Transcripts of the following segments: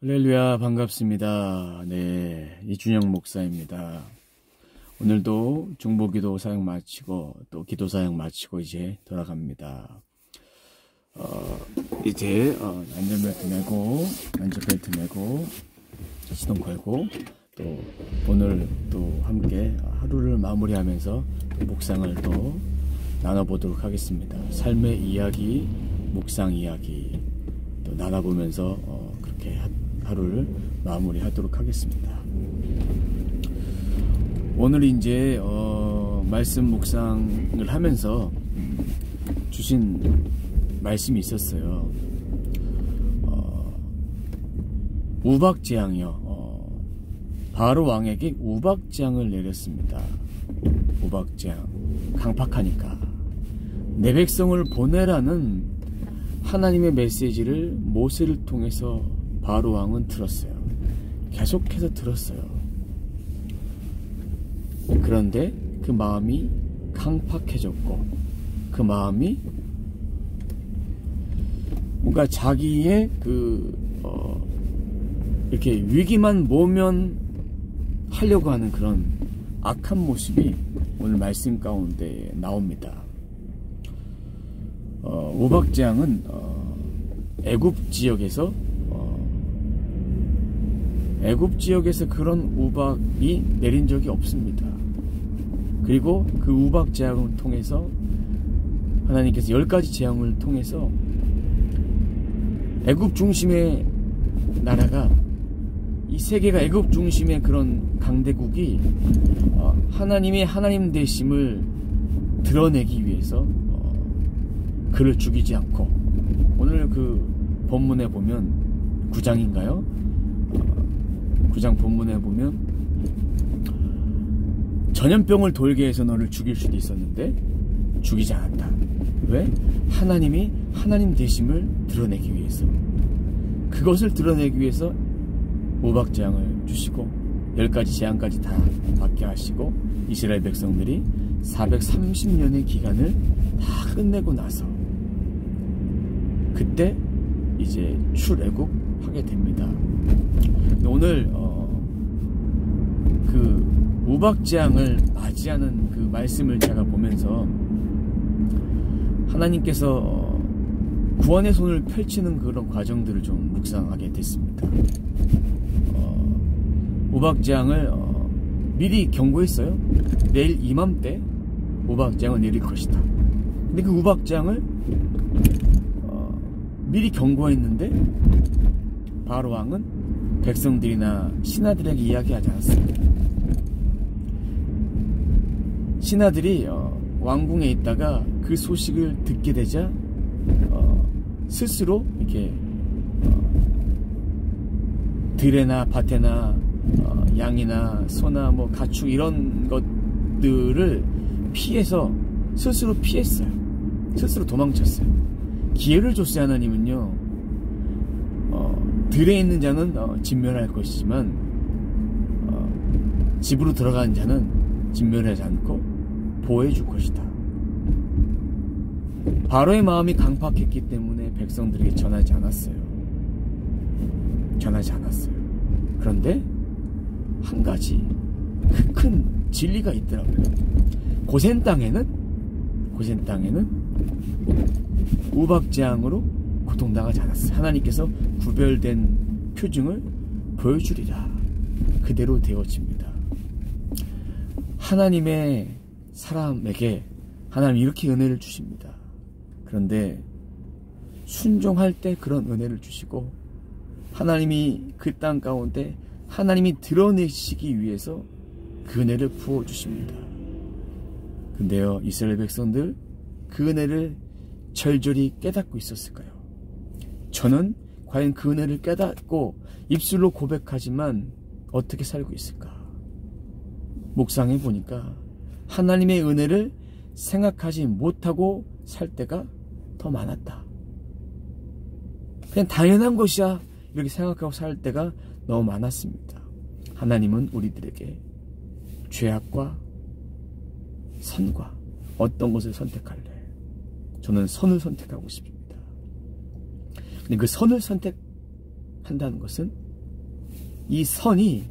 할렐루야, 반갑습니다. 네, 이준영 목사입니다. 오늘도 중보기도 사역 마치고 또 기도 사역 마치고 이제 돌아갑니다. 이제 안전벨트 매고 시동 걸고 또 오늘 또 함께 하루를 마무리하면서 묵상을 또 나눠보도록 하겠습니다. 삶의 이야기, 묵상 이야기 또 나눠보면서 그렇게 하루를 마무리하도록 하겠습니다. 오늘 이제 말씀 묵상을 하면서 주신 말씀이 있었어요. 우박재앙이요. 바로 왕에게 우박재앙을 내렸습니다. 우박재앙, 강팍하니까 내 백성을 보내라는 하나님의 메시지를 모세를 통해서 바로 왕은 들었어요. 계속해서 들었어요. 그런데 그 마음이 강팍해졌고 그 마음이 뭔가 자기의 이렇게 위기만 모면하려고 하는 그런 악한 모습이 오늘 말씀 가운데 나옵니다. 우박재앙은 애굽 지역에서 그런 우박이 내린 적이 없습니다. 그리고 그 우박재앙을 통해서 하나님께서 10가지 재앙을 통해서 애굽 중심의 나라가, 이 세계가 애굽 중심의 그런 강대국이 하나님의 하나님 되심을 드러내기 위해서 그를 죽이지 않고, 오늘 그 본문에 보면 9장인가요? 9장 본문에 보면 전염병을 돌게 해서 너를 죽일 수도 있었는데 죽이지 않았다. 왜? 하나님이 하나님 되심을 드러내기 위해서, 그것을 드러내기 위해서 우박재앙을 주시고 10가지 재앙까지 다 받게 하시고 이스라엘 백성들이 430년의 기간을 다 끝내고 나서 그때 이제 출애굽하게 됩니다. 오늘 그 우박재앙을 맞이하는 그 말씀을 제가 보면서 하나님께서 구원의 손을 펼치는 그런 과정들을 좀 묵상하게 됐습니다. 우박재앙을 미리 경고했어요. 내일 이맘때 우박재앙을 내릴 것이다. 근데 그 우박재앙을 미리 경고했는데 바로 왕은 백성들이나 신하들에게 이야기하지 않았습니다. 신하들이 왕궁에 있다가 그 소식을 듣게 되자 스스로 이렇게 들에나 밭에나 양이나 소나 뭐 가축 이런 것들을 피해서 스스로 피했어요. 스스로 도망쳤어요. 기회를 줬어요. 하나님은요, 들에 있는 자는 진멸할 것이지만 집으로 들어간 자는 진멸하지 않고 보호해 줄 것이다. 바로의 마음이 강팍했기 때문에 백성들에게 전하지 않았어요. 그런데 한 가지 큰 진리가 있더라고요. 고센 땅에는 우박재앙으로 고통당하지 않았어요. 하나님께서 구별된 표징을 보여주리라. 그대로 되어집니다. 하나님의 사람에게 하나님이 이렇게 은혜를 주십니다. 그런데 순종할 때 그런 은혜를 주시고, 하나님이 그 땅 가운데 하나님이 드러내시기 위해서 그 은혜를 부어주십니다. 근데요, 이스라엘 백성들 그 은혜를 절절히 깨닫고 있었을까요? 저는 과연 그 은혜를 깨닫고 입술로 고백하지만 어떻게 살고 있을까? 묵상해 보니까 하나님의 은혜를 생각하지 못하고 살 때가 더 많았다. 그냥 당연한 것이야 이렇게 생각하고 살 때가 너무 많았습니다. 하나님은 우리들에게 죄악과 선과 어떤 것을 선택할래? 저는 선을 선택하고 싶습니다. 근데 그 선을 선택한다는 것은 이 선이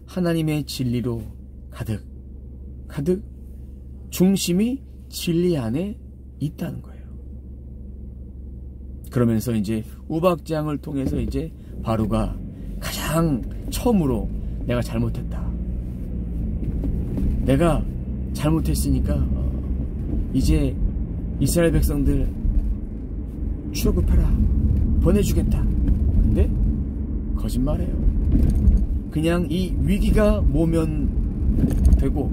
하나님의 진리로 가득 중심이 진리 안에 있다는 거예요. 그러면서 이제 우박장을 통해서 이제 바로가 가장 처음으로 내가 잘못했다. 내가 잘못했으니까 이제 이스라엘 백성들 출애굽해라. 보내주겠다. 근데 거짓말해요. 그냥 이 위기가 모면되고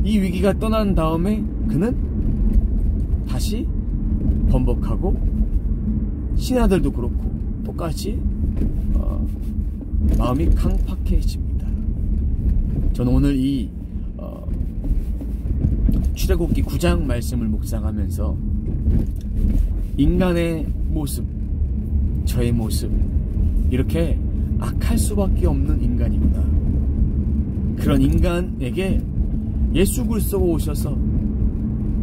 이 위기가 떠난 다음에 그는 다시 번복하고 신하들도 그렇고 똑같이 마음이 강팍해집니다. 저는 오늘 이 출애굽기 9장 말씀을 묵상하면서 인간의 모습, 저의 모습, 이렇게 악할 수밖에 없는 인간이구나. 그런 인간에게 예수 그리스도가 오셔서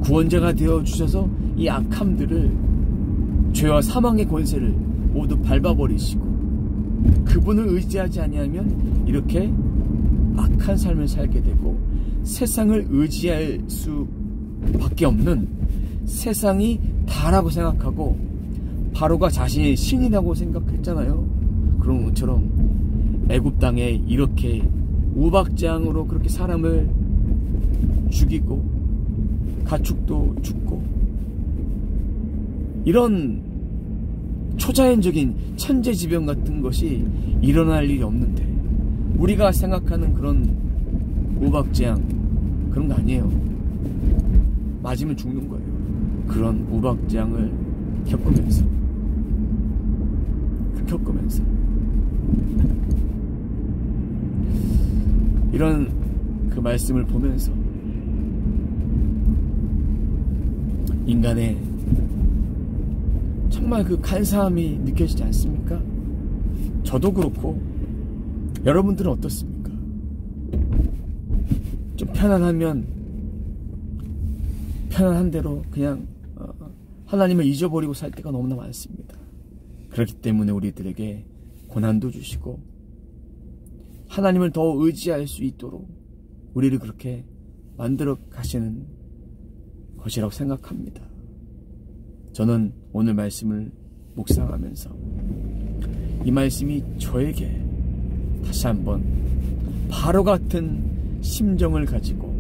구원자가 되어주셔서 이 악함들을, 죄와 사망의 권세를 모두 밟아버리시고 그분을 의지하지 아니하면 이렇게 악한 삶을 살게 되고 세상을 의지할 수밖에 없는, 세상이 다라고 생각하고 바로가 자신의 신이라고 생각했잖아요. 그런 것처럼 애굽 땅에 이렇게 우박장으로 그렇게 사람을 죽이고 가축도 죽고 이런 초자연적인 천재지변 같은 것이 일어날 일이 없는데 우리가 생각하는 그런 우박장 그런 거 아니에요. 맞으면 죽는 거예요. 그런 우박장을 겪으면서 이런 그 말씀을 보면서 인간의 정말 그 간사함이 느껴지지 않습니까? 저도 그렇고 여러분들은 어떻습니까? 좀 편안하면 편안한 대로 그냥 하나님을 잊어버리고 살 때가 너무나 많습니다. 그렇기 때문에 우리들에게 고난도 주시고 하나님을 더 의지할 수 있도록 우리를 그렇게 만들어 가시는 것이라고 생각합니다. 저는 오늘 말씀을 묵상하면서 이 말씀이 저에게 다시 한번 바로 같은 심정을 가지고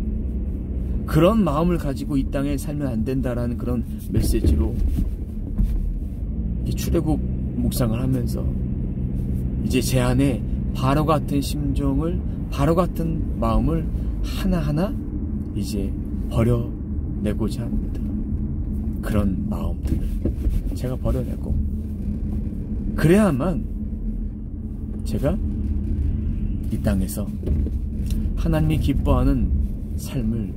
그런 마음을 가지고 이 땅에 살면 안 된다라는 그런 메시지로 출애굽 묵상을 하면서 이제 제 안에 바로 같은 심정을, 바로 같은 마음을 하나하나 이제 버려내고자 합니다. 그런 마음들을 제가 버려내고 그래야만 제가 이 땅에서 하나님이 기뻐하는 삶을,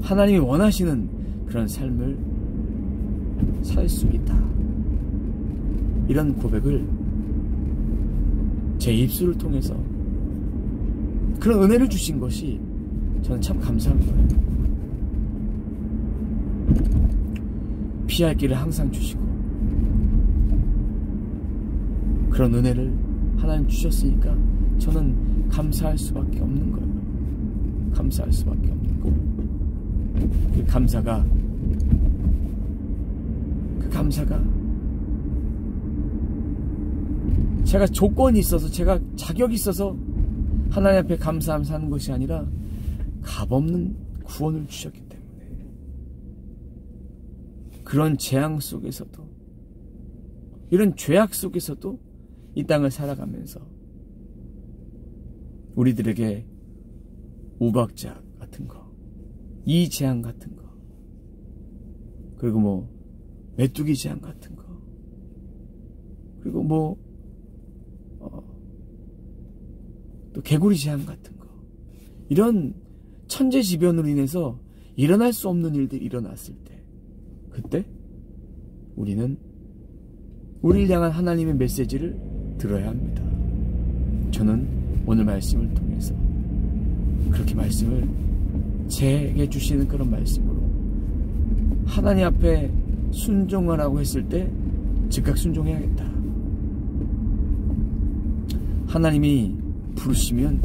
하나님이 원하시는 그런 삶을 살 수 있다. 이런 고백을 제 입술을 통해서 그런 은혜를 주신 것이 저는 참 감사한 거예요. 피할 길을 항상 주시고 그런 은혜를 하나님 주셨으니까 저는 감사할 수밖에 없는 거예요. 감사할 수밖에 없는 거예요. 그 감사가 제가 조건이 있어서, 제가 자격이 있어서 하나님 앞에 감사하면서 하는 것이 아니라 값없는 구원을 주셨기 때문에 그런 재앙 속에서도, 이런 죄악 속에서도 이 땅을 살아가면서 우리들에게 우박자 같은 거, 이 재앙 같은 거, 그리고 뭐 메뚜기 재앙 같은 거, 그리고 뭐 또 개구리 재앙 같은 거, 이런 천재지변으로 인해서 일어날 수 없는 일들이 일어났을 때, 그때 우리는 우리를 향한 하나님의 메시지를 들어야 합니다. 저는 오늘 말씀을 통해서 그렇게 말씀을 제게 주시는 그런 말씀으로 하나님 앞에 순종하라고 했을 때 즉각 순종해야겠다. 하나님이 부르시면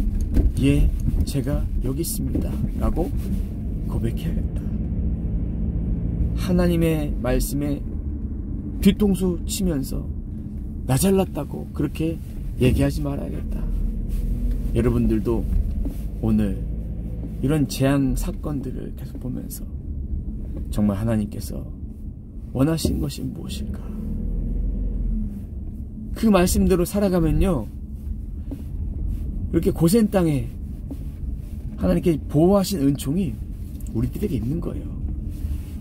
예, 제가 여기 있습니다 라고 고백해야겠다. 하나님의 말씀에 뒤통수 치면서 나 잘났다고 그렇게 얘기하지 말아야겠다. 여러분들도 오늘 이런 재앙 사건들을 계속 보면서 정말 하나님께서 원하신 것이 무엇일까? 그 말씀대로 살아가면요, 이렇게 고센 땅에 하나님께 보호하신 은총이 우리들에게 있는 거예요.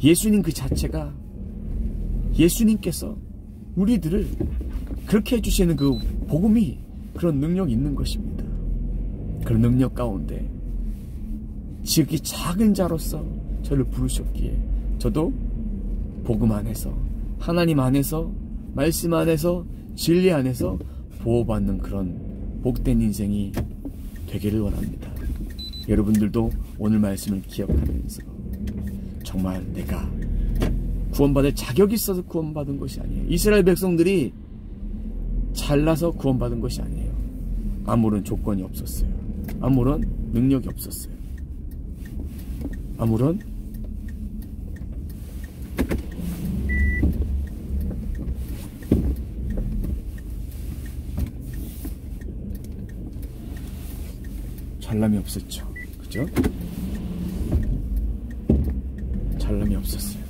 예수님 그 자체가, 예수님께서 우리들을 그렇게 해주시는 그 복음이 그런 능력이 있는 것입니다. 그런 능력 가운데 지극히 작은 자로서 저를 부르셨기에 저도 복음 안에서, 하나님 안에서, 말씀 안에서, 진리 안에서 보호받는 그런 복된 인생이 되기를 원합니다. 여러분들도 오늘 말씀을 기억하면서 정말 내가 구원받을 자격이 있어서 구원받은 것이 아니에요. 이스라엘 백성들이 잘나서 구원받은 것이 아니에요. 아무런 조건이 없었어요. 아무런 능력이 없었어요. 아무런 잘남이 없었죠. 그죠? 잘남이 없었어요.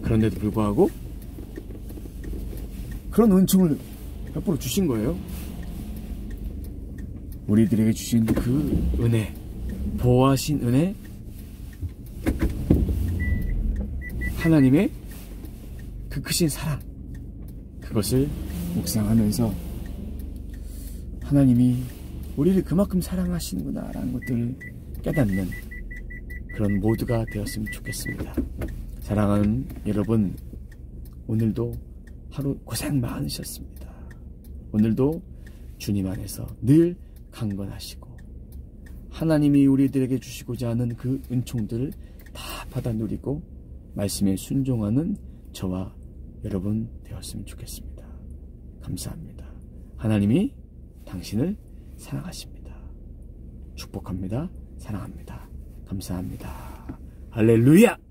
그런데도 불구하고 그런 은총을 베풀어 주신 거예요. 우리들에게 주신 그 은혜, 보호하신 은혜, 하나님의 그 크신 사랑, 그것을 묵상하면서 하나님이 우리를 그만큼 사랑하시는구나 라는 것들을 깨닫는 그런 모두가 되었으면 좋겠습니다. 사랑하는 여러분, 오늘도 하루 고생 많으셨습니다. 오늘도 주님 안에서 늘 강건하시고 하나님이 우리들에게 주시고자 하는 그 은총들을 다 받아 누리고 말씀에 순종하는 저와 여러분 되었으면 좋겠습니다. 감사합니다. 하나님이 당신을 사랑하십니다. 축복합니다. 사랑합니다. 감사합니다. 할렐루야!